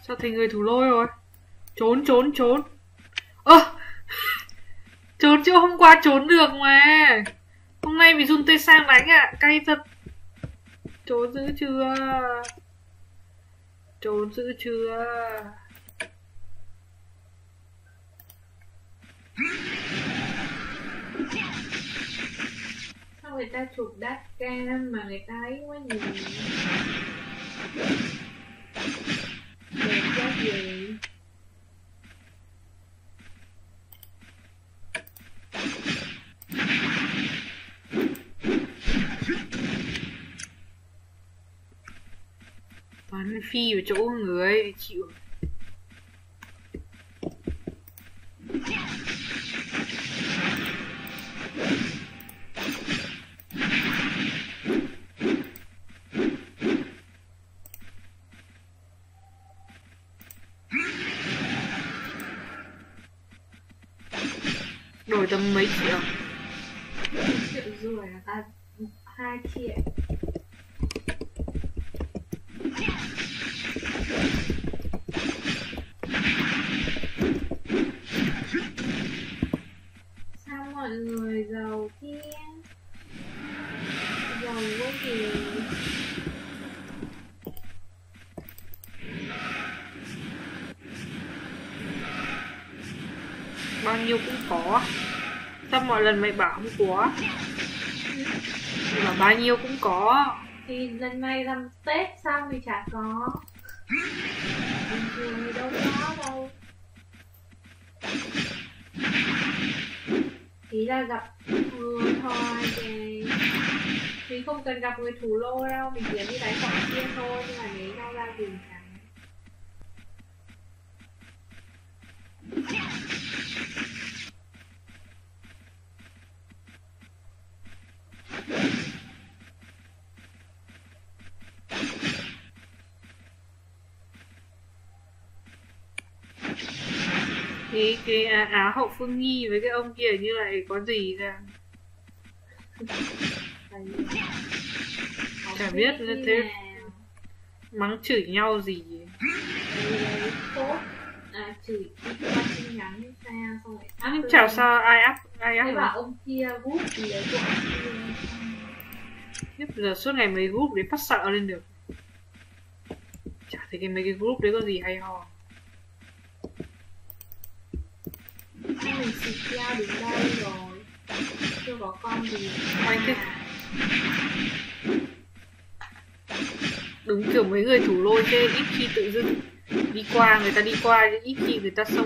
Sao thành người thủ lôi rồi? Trốn trốn trốn. Ơ trốn chứ hôm qua trốn được mà. Hôm nay bị run tê sang đánh ạ. Cay thật. Trốn giữ chưa? Trốn giữ chưa? Sao người ta chụp đắt cam mà người ta ấy quá nhiều. Đẹp quá gì. Bắn phi vào chỗ người chịu. Đổi tầm mấy triệu? 1 triệu rưỡi à? 2 triệu. Sao mọi người giàu kia? Giàu quá gì. Bao nhiêu cũng có. Sao mọi lần mày bảo không có? Mà bao nhiêu cũng có. Thì lần này làm Tết sao thì chả có. Bình thường thì đâu có đâu. Ý là gặp người thôi thì mình không cần gặp người thủ lô đâu, mình chỉ đi đánh bọn kia thôi, nhưng mà lấy nhau ra tìm chẳng. Cái Á hậu Phương Nghi với cái ông kia như lại có gì ra. Chả biết như thế. Mắng chửi nhau gì. Tốt. Chửi đi qua tin nhắn sao xong rồi áp. Nhưng chào sao ai áp thế bảo ông kia gúp thì lấy của ông kia. Biết giờ suốt ngày mấy group đấy phát sợ lên được. Chả thấy mấy cái group đấy có gì hay ho. Mình xịt keo đến đây rồi. Chưa có con gì. Anh thế. Đúng kiểu mấy người thủ lôi chê ít khi tự dưng đi qua, người ta đi qua ít khi người ta xông